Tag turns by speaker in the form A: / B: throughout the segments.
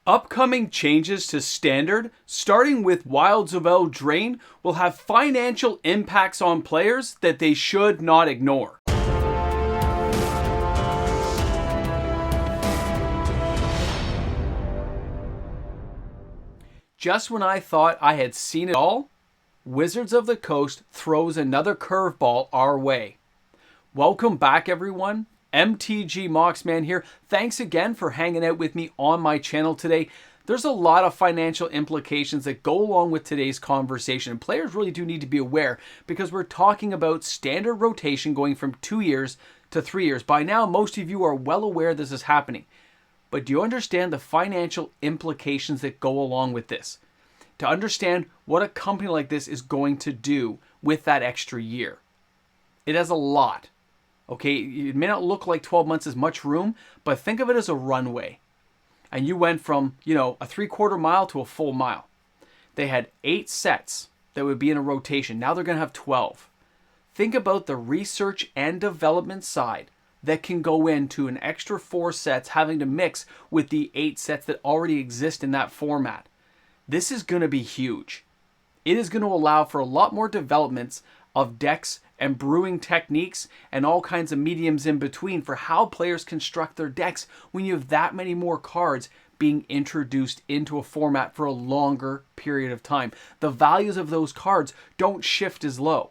A: Upcoming changes to Standard, starting with Wilds of Eldraine, will have financial impacts on players that they should not ignore. Just when I thought I had seen it all, Wizards of the Coast throws another curveball our way. Welcome back, everyone. MTG Moxman here. Thanks again for hanging out with me on my channel today. There's a lot of financial implications that go along with today's conversation. And players really do need to be aware because we're talking about standard rotation going from 2 years to 3 years. By now, most of you are well aware this is happening. But do you understand the financial implications that go along with this? To understand what a company like this is going to do with that extra year. It has a lot. Okay, it may not look like 12 months is much room, but think of it as a runway. And you went from, a 3/4 mile to a full mile. They had 8 sets that would be in a rotation. Now they're going to have 12. Think about the research and development side that can go into an extra 4 sets having to mix with the 8 sets that already exist in that format. This is going to be huge. It is going to allow for a lot more developments of decks and brewing techniques and all kinds of mediums in between for how players construct their decks when you have that many more cards being introduced into a format for a longer period of time. The values of those cards don't shift as low.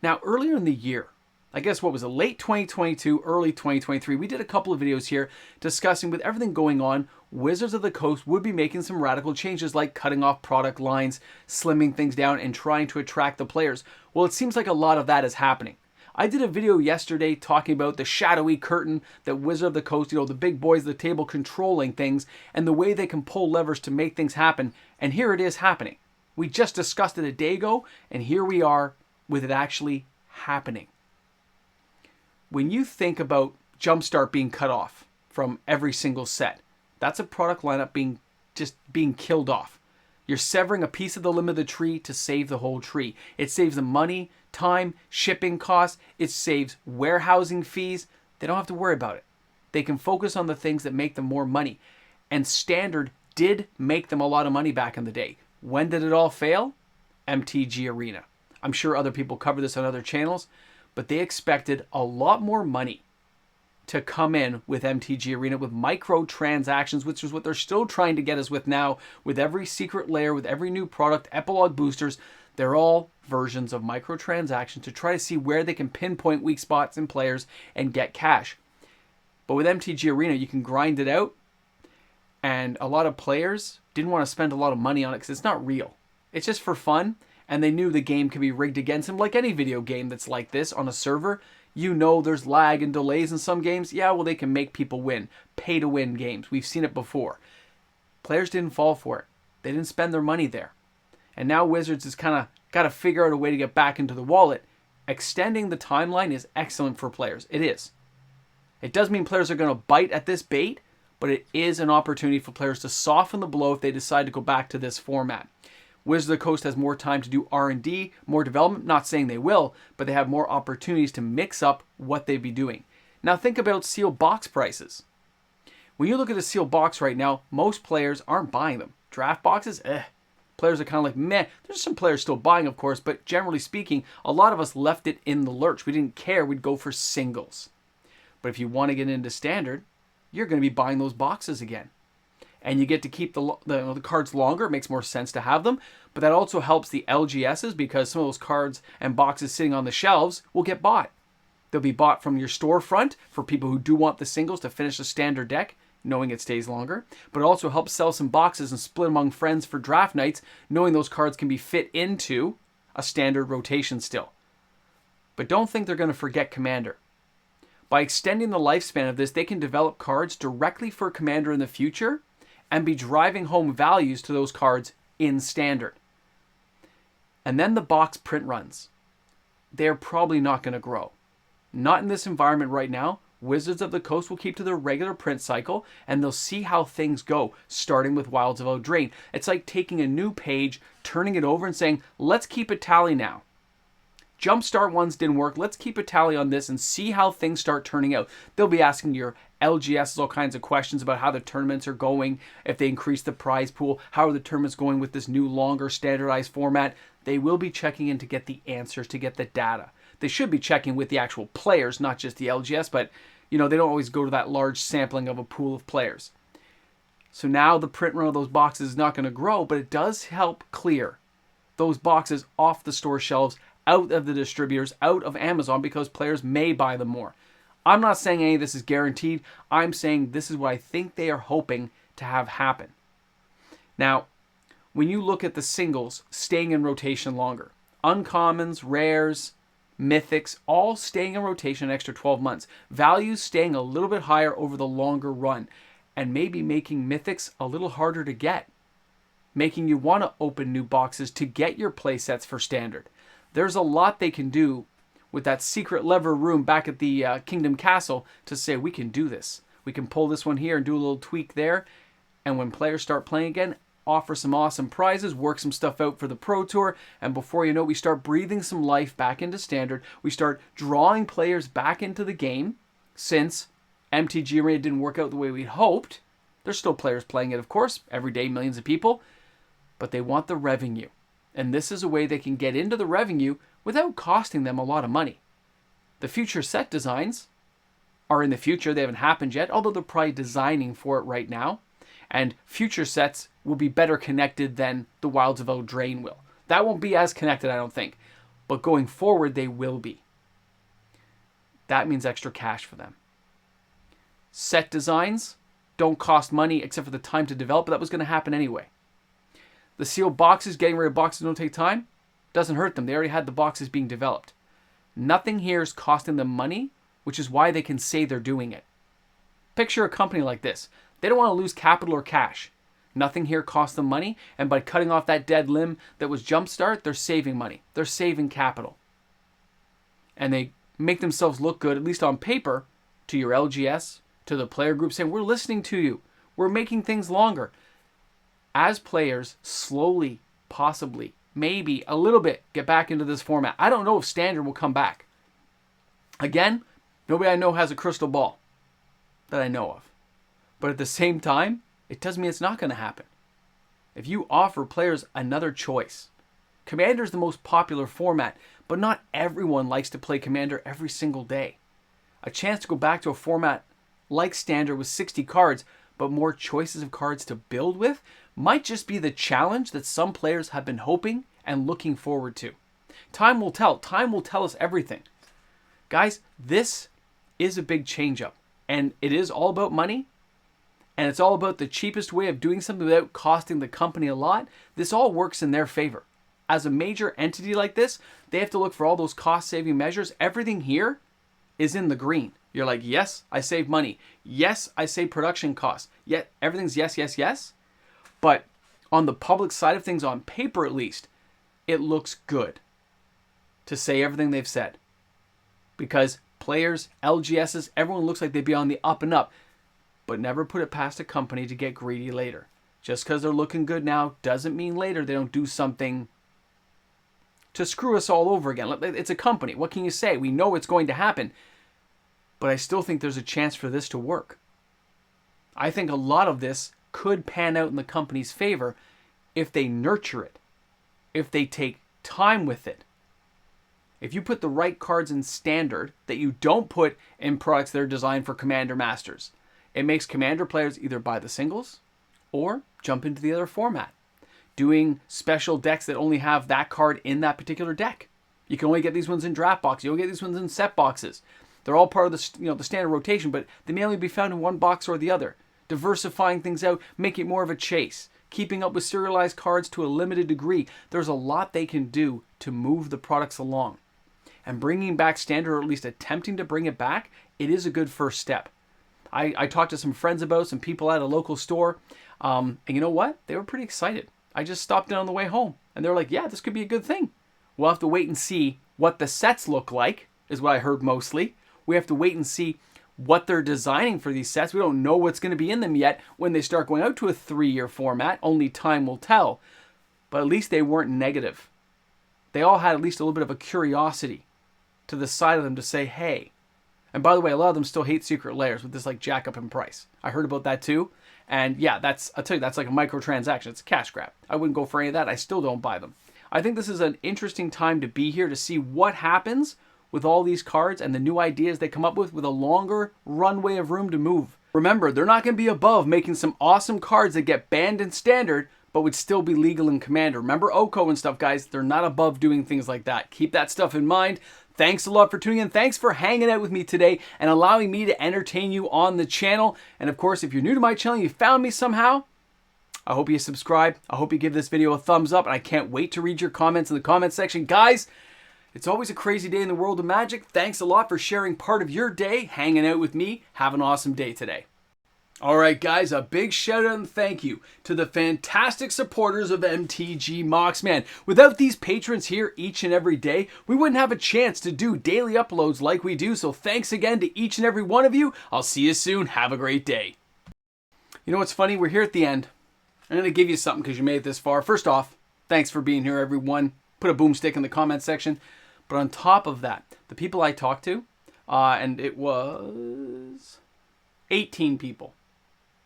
A: Now, earlier in the year, I guess what was it, late 2022, early 2023, we did a couple of videos here discussing with everything going on, Wizards of the Coast would be making some radical changes like cutting off product lines, slimming things down, and trying to attract the players. Well, it seems like a lot of that is happening. I did a video yesterday talking about the shadowy curtain that Wizards of the Coast, the big boys at the table controlling things and the way they can pull levers to make things happen. And here it is happening. We just discussed it a day ago, and here we are with it actually happening. When you think about Jumpstart being cut off from every single set, that's a product lineup being killed off. You're severing a piece of the limb of the tree to save the whole tree. It saves them money, time, shipping costs. It saves warehousing fees. They don't have to worry about it. They can focus on the things that make them more money. And Standard did make them a lot of money back in the day. When did it all fail? MTG Arena. I'm sure other people cover this on other channels, but they expected a lot more money to come in with MTG Arena with microtransactions, which is what they're still trying to get us with now, with every secret layer, with every new product, epilogue boosters. They're all versions of microtransactions to try to see where they can pinpoint weak spots in players and get cash. But with MTG Arena, you can grind it out, and a lot of players didn't want to spend a lot of money on it because it's not real. It's just for fun. And they knew the game could be rigged against them, like any video game that's like this on a server. There's lag and delays in some games. Yeah, well, they can make people win. Pay-to-win games. We've seen it before. Players didn't fall for it. They didn't spend their money there. And now Wizards has kind of got to figure out a way to get back into the wallet. Extending the timeline is excellent for players. It is. It does mean players are going to bite at this bait, but it is an opportunity for players to soften the blow if they decide to go back to this format. Wizards of the Coast has more time to do R&D, more development. Not saying they will, but they have more opportunities to mix up what they'd be doing. Now think about sealed box prices. When you look at a sealed box right now, most players aren't buying them. Draft boxes, Players are kind of like, meh. There's some players still buying, of course, but generally speaking, a lot of us left it in the lurch. We didn't care. We'd go for singles. But if you want to get into Standard, you're going to be buying those boxes again. And you get to keep the cards longer. It makes more sense to have them. But that also helps the LGSs because some of those cards and boxes sitting on the shelves will get bought. They'll be bought from your storefront for people who do want the singles to finish a standard deck, knowing it stays longer. But it also helps sell some boxes and split among friends for draft nights, knowing those cards can be fit into a standard rotation still. But don't think they're going to forget Commander. By extending the lifespan of this, they can develop cards directly for Commander in the future and be driving home values to those cards in Standard. And then the box print runs. They're probably not going to grow. Not in this environment right now. Wizards of the Coast will keep to their regular print cycle, and they'll see how things go, starting with Wilds of Eldraine. It's like taking a new page, turning it over and saying, let's keep a tally now. Jumpstart ones didn't work. Let's keep a tally on this and see how things start turning out. They'll be asking your LGSs all kinds of questions about how the tournaments are going, if they increase the prize pool, how are the tournaments going with this new longer standardized format. They will be checking in to get the answers, to get the data. They should be checking with the actual players, not just the LGS, but they don't always go to that large sampling of a pool of players. So now the print run of those boxes is not going to grow, but it does help clear those boxes off the store shelves, out of the distributors, out of Amazon, because players may buy them more. I'm not saying any of this is guaranteed. I'm saying this is what I think they are hoping to have happen. Now, when you look at the singles staying in rotation longer, uncommons, rares, mythics, all staying in rotation an extra 12 months. Values staying a little bit higher over the longer run, and maybe making mythics a little harder to get, making you want to open new boxes to get your play sets for standard. There's a lot they can do with that secret lever room back at the Kingdom Castle to say, we can do this. We can pull this one here and do a little tweak there. And when players start playing again, offer some awesome prizes, work some stuff out for the Pro Tour. And before you know it, we start breathing some life back into standard. We start drawing players back into the game. Since MTG Arena didn't work out the way we hoped, there's still players playing it, of course, every day, millions of people. But they want the revenue. And this is a way they can get into the revenue without costing them a lot of money. The future set designs are in the future. They haven't happened yet, although they're probably designing for it right now. And future sets will be better connected than the Wilds of Eldraine will. That won't be as connected, I don't think. But going forward, they will be. That means extra cash for them. Set designs don't cost money except for the time to develop, but that was going to happen anyway. The sealed boxes, getting rid of boxes don't take time, doesn't hurt them. They already had the boxes being developed. Nothing here is costing them money, which is why they can say they're doing it. Picture a company like this. They don't want to lose capital or cash. Nothing here costs them money, and by cutting off that dead limb that was Jumpstart, they're saving money. They're saving capital. And they make themselves look good, at least on paper, to your LGS, to the player group, saying, we're listening to you. We're making things longer. As players slowly, possibly, maybe a little bit get back into this format. I don't know if standard will come back. Again, nobody I know has a crystal ball that I know of. But at the same time, it doesn't mean it's not going to happen. If you offer players another choice, Commander is the most popular format, but not everyone likes to play Commander every single day. A chance to go back to a format like Standard with 60 cards, but more choices of cards to build with, might just be the challenge that some players have been hoping and looking forward to. Time will tell. Time will tell us everything. Guys, this is a big change-up, and it is all about money, and it's all about the cheapest way of doing something without costing the company a lot. This all works in their favor. As a major entity like this, they have to look for all those cost-saving measures. Everything here is in the green. You're like, yes, I save money. Yes, I save production costs. Yet everything's yes, yes, yes. But on the public side of things, on paper at least, it looks good to say everything they've said. Because players, LGSs, everyone looks like they'd be on the up and up. But never put it past a company to get greedy later. Just because they're looking good now doesn't mean later they don't do something to screw us all over again. It's a company. What can you say? We know it's going to happen. But I still think there's a chance for this to work. I think a lot of this could pan out in the company's favor if they nurture it, if they take time with it. If you put the right cards in standard that you don't put in products that are designed for Commander Masters, it makes Commander players either buy the singles or jump into the other format, doing special decks that only have that card in that particular deck. You can only get these ones in draft boxes. You'll get these ones in set boxes. They're all part of the standard rotation, but they may only be found in one box or the other. Diversifying things out, make it more of a chase. Keeping up with serialized cards to a limited degree. There's a lot they can do to move the products along. And bringing back standard, or at least attempting to bring it back, it is a good first step. I talked to some friends about, some people at a local store, and you know what? They were pretty excited. I just stopped in on the way home, and they were like, yeah, this could be a good thing. We'll have to wait and see what the sets look like, is what I heard mostly. We have to wait and see what they're designing for these sets. We don't know what's going to be in them yet when they start going out to a 3-year format. Only time will tell. But at least they weren't negative. they all had at least a little bit of a curiosity to the side of them to say, hey. And by the way, a lot of them still hate secret layers with this like jack up in price. I heard about that too. And yeah, I'll tell you, that's like a microtransaction. It's a cash grab. I wouldn't go for any of that. I still don't buy them. I think this is an interesting time to be here to see what happens with all these cards and the new ideas they come up with a longer runway of room to move. Remember, they're not going to be above making some awesome cards that get banned in Standard, but would still be legal in Commander. Remember Oko and stuff, guys. They're not above doing things like that. Keep that stuff in mind. Thanks a lot for tuning in. Thanks for hanging out with me today and allowing me to entertain you on the channel. And of course, if you're new to my channel, you found me somehow, I hope you subscribe. I hope you give this video a thumbs up. And I can't wait to read your comments in the comment section. Guys, it's always a crazy day in the world of Magic. Thanks a lot for sharing part of your day, hanging out with me. Have an awesome day today. All right, guys, a big shout out and thank you to the fantastic supporters of MTG Mox, man. Without these patrons here each and every day, we wouldn't have a chance to do daily uploads like we do. So thanks again to each and every one of you. I'll see you soon. Have a great day. You know what's funny? We're here at the end. I'm going to give you something because you made it this far. First off, thanks for being here, everyone. Put a boomstick in the comment section. But on top of that, the people I talked to, and it was 18 people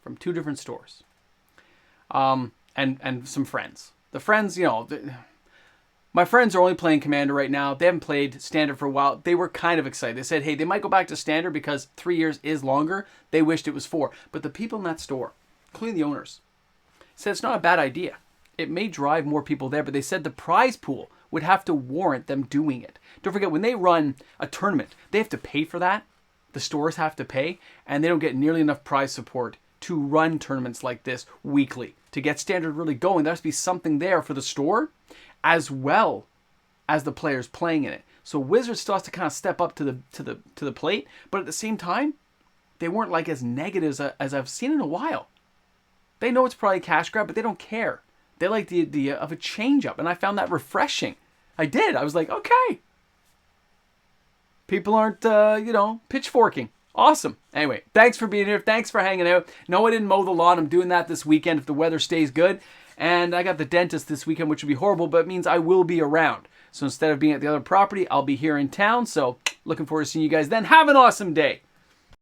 A: from 2 different stores, and some friends. The friends, you know, my friends are only playing Commander right now. They haven't played Standard for a while. They were kind of excited. They said, hey, they might go back to Standard because 3 years is longer. They wished it was 4. But the people in that store, including the owners, said it's not a bad idea. It may drive more people there, but they said the prize pool would have to warrant them doing it. Don't forget, when they run a tournament, they have to pay for that. The stores have to pay, and they don't get nearly enough prize support to run tournaments like this weekly. To get Standard really going, there has to be something there for the store as well as the players playing in it. So Wizards still has to kind of step up to the plate, but at the same time, they weren't like as negative as I've seen in a while. They know it's probably a cash grab, but they don't care. They like the idea of a change up, and I found that refreshing. I did. I was like, okay. People aren't, pitchforking. Awesome. Anyway, thanks for being here. Thanks for hanging out. No, I didn't mow the lawn. I'm doing that this weekend if the weather stays good. And I got the dentist this weekend, which would be horrible, but it means I will be around. So instead of being at the other property, I'll be here in town. So looking forward to seeing you guys then. Have an awesome day.